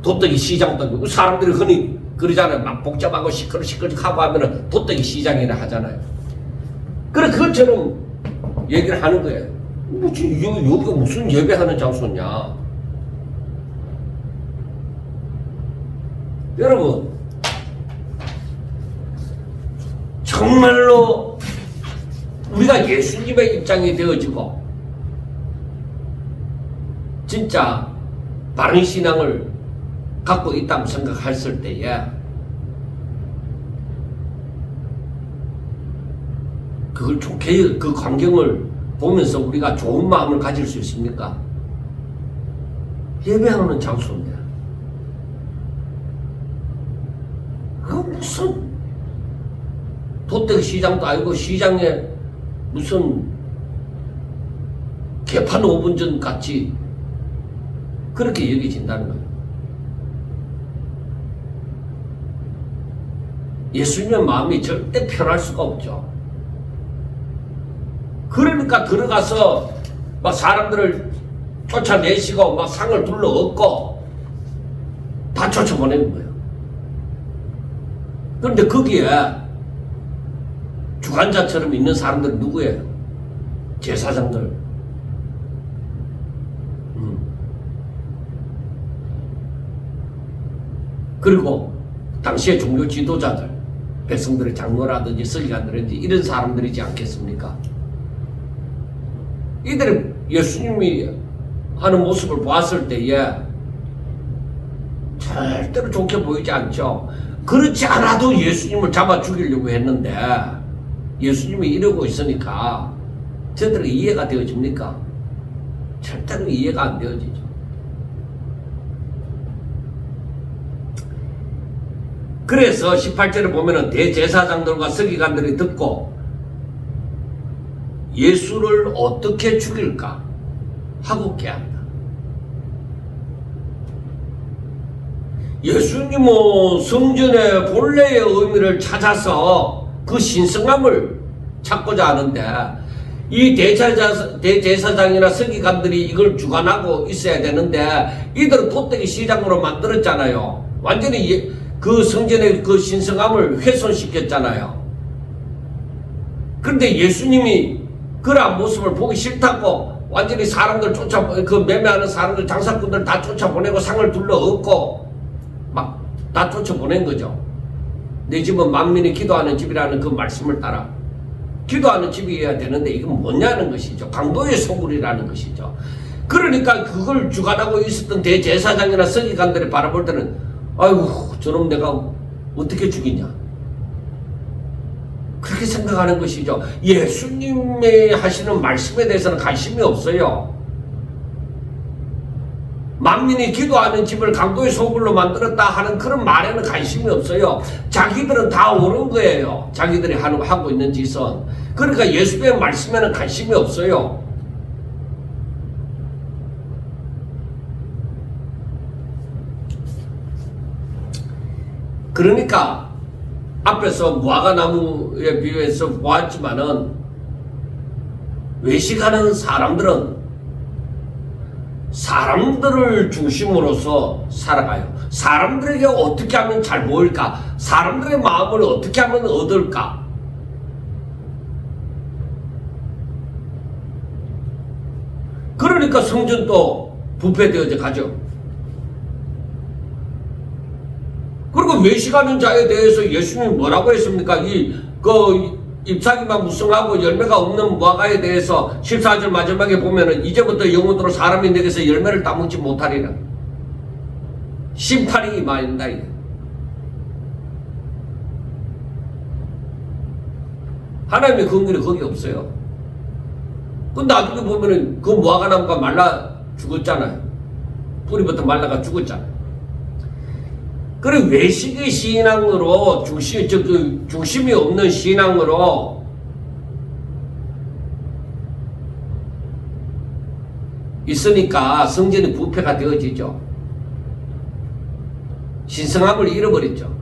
도떼기 시장도 사람들이 흔히 그러잖아요. 막 복잡하고 시끌시끌하고 하면은 도떼기 시장이라 하잖아요. 그래 그것처럼 얘기를 하는 거예요. 여기가 무슨 예배하는 장소냐? 여러분 정말로 우리가 예수님의 입장이 되어지고 진짜 바른 신앙을 갖고 있다고 생각했을 때에 그걸 좋게 그 광경을 보면서 우리가 좋은 마음을 가질 수 있습니까? 예배하는 장소인데 그 무슨 도떼기 시장도 아니고 시장에 무슨 개판 5분 전 같이 그렇게 여겨진다는 거예요. 예수님의 마음이 절대 편할 수가 없죠. 그러니까 들어가서 막 사람들을 쫓아내시고 막 상을 둘러엎고 다 쫓아보내는 거예요. 그런데 거기에 주관자처럼 있는 사람들은 누구예요? 제사장들. 그리고 당시의 종교 지도자들, 백성들의 장로라든지 서기관들인지 이런 사람들이지 않겠습니까? 이들이 예수님이 하는 모습을 보았을 때에 절대로 좋게 보이지 않죠. 그렇지 않아도 예수님을 잡아 죽이려고 했는데 예수님이 이러고 있으니까 저들에게 이해가 되어집니까? 절대로 이해가 안 되어지죠. 그래서 18절에 보면은 대제사장들과 서기관들이 듣고 예수를 어떻게 죽일까 하고 깨한다. 예수님은 성전의 본래의 의미를 찾아서 그 신성함을 찾고자 하는데 이 대제사장이나 서기관들이 이걸 주관하고 있어야 되는데 이들은 도떼기 시장으로 만들었잖아요. 완전히 그 성전의 그 신성함을 훼손시켰잖아요. 그런데 예수님이 그러한 모습을 보기 싫다고 완전히 사람들 그 매매하는 사람들, 장사꾼들 다 쫓아보내고 상을 둘러엎고 막 다 쫓아보낸 거죠. 내 집은 만민이 기도하는 집이라는 그 말씀을 따라 기도하는 집이어야 되는데 이건 뭐냐는 것이죠. 강도의 소굴이라는 것이죠. 그러니까 그걸 주관하고 있었던 대제사장이나 서기관들이 바라볼 때는 아이고 저놈 내가 어떻게 죽이냐 그렇게 생각하는 것이죠. 예수님의 하시는 말씀에 대해서는 관심이 없어요. 만민이 기도하는 집을 강도의 소굴로 만들었다 하는 그런 말에는 관심이 없어요. 자기들은 다 옳은 거예요. 자기들이 하고 있는 짓은. 그러니까 예수님의 말씀에는 관심이 없어요. 그러니까 앞에서 무화과나무에 비유해서 보았지만은 외식하는 사람들을 중심으로서 살아가요. 사람들에게 어떻게 하면 잘 보일까? 사람들의 마음을 어떻게 하면 얻을까? 그러니까 성전도 부패되어져 가죠. 그리고 외식하는 자에 대해서 예수님이 뭐라고 했습니까? 잎사귀만 무성하고 열매가 없는 무화과에 대해서 14절 마지막에 보면은 이제부터 영원토록 사람이 내게서 열매를 따먹지 못하리라. 심판이 임하인다. 하나님의 긍휼이 거기 없어요. 그 나중에 보면은 그 무화과나무가 말라 죽었잖아요. 뿌리부터 말라가 죽었잖아요. 그리고 외식의 신앙으로 중심이 없는 신앙으로 있으니까 성전이 부패가 되어지죠. 신성함을 잃어버렸죠.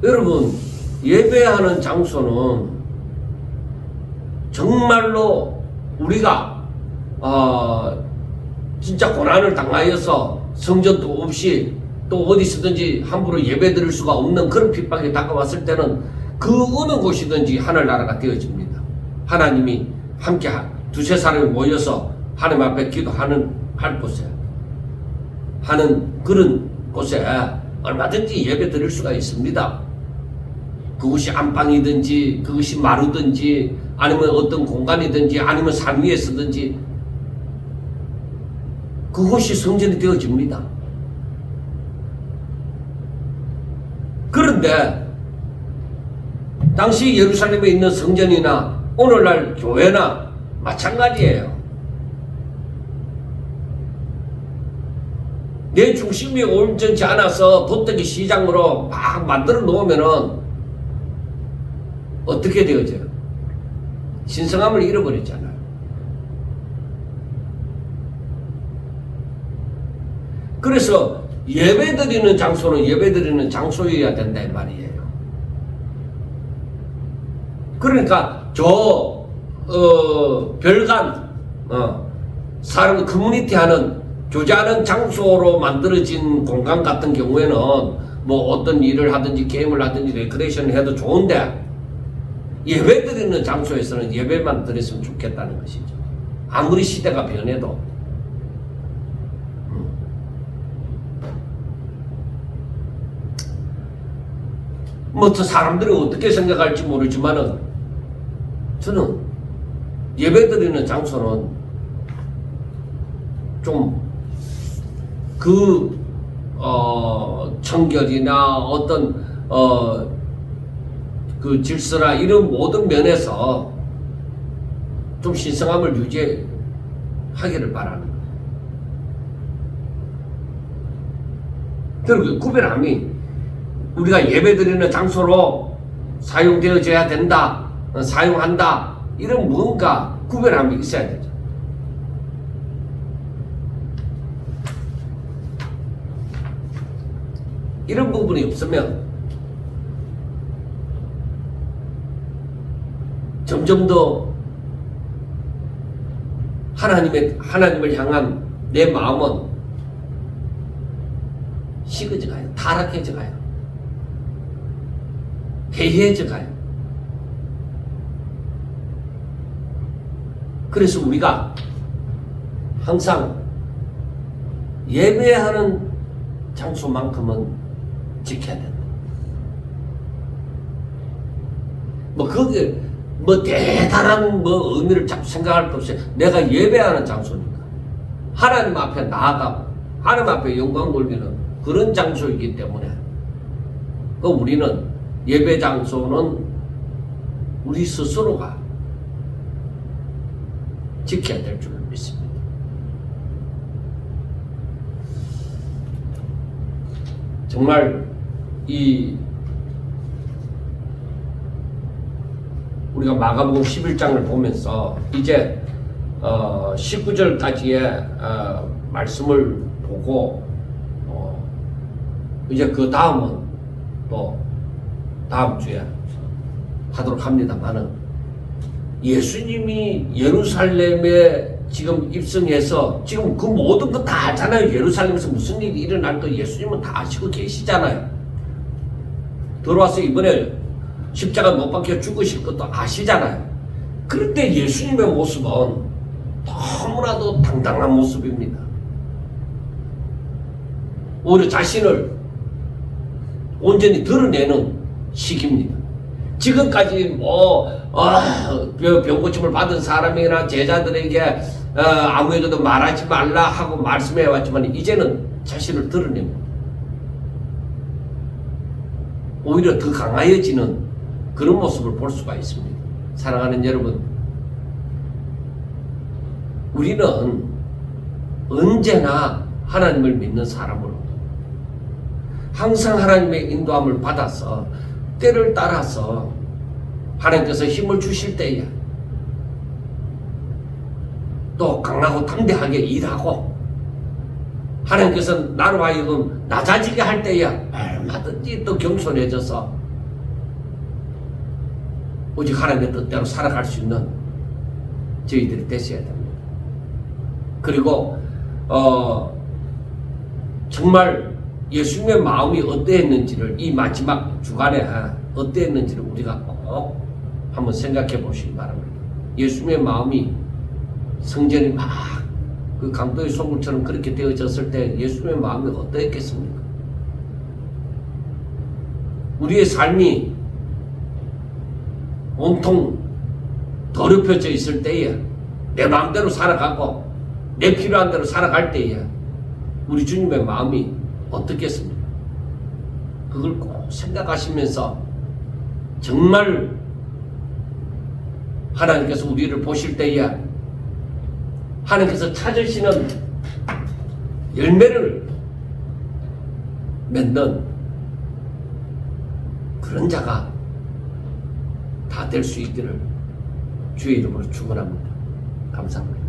여러분, 예배하는 장소는 정말로 우리가 진짜 고난을 당하여서 성전도 없이 또 어디서든지 함부로 예배 드릴 수가 없는 그런 핍박이 다가왔을 때는 그 어느 곳이든지 하늘나라가 되어집니다. 하나님이 함께 두세 사람이 모여서 하나님 앞에 할 곳에 하는 그런 곳에 얼마든지 예배 드릴 수가 있습니다. 그것이 안방이든지 그것이 마루든지 아니면 어떤 공간이든지 아니면 산 위에 서든지 그것이 성전이 되어집니다. 그런데 당시 예루살렘에 있는 성전이나 오늘날 교회나 마찬가지예요. 내 중심이 온전치 않아서 도떼기 시장으로 막 만들어 놓으면은 어떻게 되어져요? 신성함을 잃어버렸잖아요. 그래서 예배드리는 장소는 예배드리는 장소여야 된다 이 말이에요. 그러니까 별간 사람 커뮤니티 하는 교제하는 장소로 만들어진 공간 같은 경우에는 뭐 어떤 일을 하든지 게임을 하든지 레크레이션을 해도 좋은데 예배드리는 장소에서는 예배만 드렸으면 좋겠다는 것이죠. 아무리 시대가 변해도 뭐 저 사람들이 어떻게 생각할지 모르지만은 저는 예배드리는 장소는 좀 청결이나 어떤 그 질서나 이런 모든 면에서 좀 신성함을 유지하기를 바라는 거예요. 그리고 구별함이 우리가 예배드리는 장소로 사용되어져야 된다, 사용한다 이런 뭔가 구별함이 있어야 되죠. 이런 부분이 없으면 점점 더 하나님을 향한 내 마음은 식어져 가요. 타락해져 가요. 해이해져 가요. 그래서 우리가 항상 예배하는 장소만큼은 지켜야 된다. 그게 대단한 의미를 자꾸 생각할 것 없이 내가 예배하는 장소니까 하나님 앞에 나아가고 하나님 앞에 영광 돌리는 그런 장소이기 때문에 우리는 예배 장소는 우리 스스로가 지켜야 될 줄 믿습니다. 정말 우리가 마가복음 11장을 보면서 이제 19절까지의 말씀을 보고 이제 그 다음은 또 다음 주에 하도록 합니다만은, 예수님이 예루살렘에 지금 입성해서 지금 그 모든 거 다 알잖아요. 예루살렘에서 무슨 일이 일어날 거 예수님은 다 아시고 계시잖아요. 들어와서 이번에 십자가 못 박혀 죽으실 것도 아시잖아요. 그런데 예수님의 모습은 너무나도 당당한 모습입니다. 오히려 자신을 온전히 드러내는 시기입니다. 지금까지 병 고침을 받은 사람이나 제자들에게 아무에게도 말하지 말라 하고 말씀해 왔지만, 이제는 자신을 드러냅니다. 오히려 더 강하여지는 그런 모습을 볼 수가 있습니다. 사랑하는 여러분, 우리는 언제나 하나님을 믿는 사람으로 항상 하나님의 인도함을 받아서 때를 따라서 하나님께서 힘을 주실 때에 또 강하고 담대하게 일하고, 하나님께서 나로 하여금 낮아지게 할 때에 얼마든지 또 겸손해져서 오직 하나님의 뜻대로 살아갈 수 있는 저희들이 되셔야 됩니다. 그리고 정말 예수님의 마음이 어떠했는지를 이 마지막 주간에 어떠했는지를 우리가 꼭 한번 생각해 보시기 바랍니다. 예수님의 마음이 성전이 막 그 강도의 소굴처럼 그렇게 되어졌을 때 예수님의 마음이 어떠했겠습니까? 우리의 삶이 온통 더럽혀져 있을 때에 내 마음대로 살아가고 내 필요한 대로 살아갈 때에 우리 주님의 마음이 어떻겠습니까? 그걸 꼭 생각하시면서 정말 하나님께서 우리를 보실 때에 하나님께서 찾으시는 열매를 맺는 그런 자가 다 될 수 있기를 주의 이름으로 축원합니다. 감사합니다.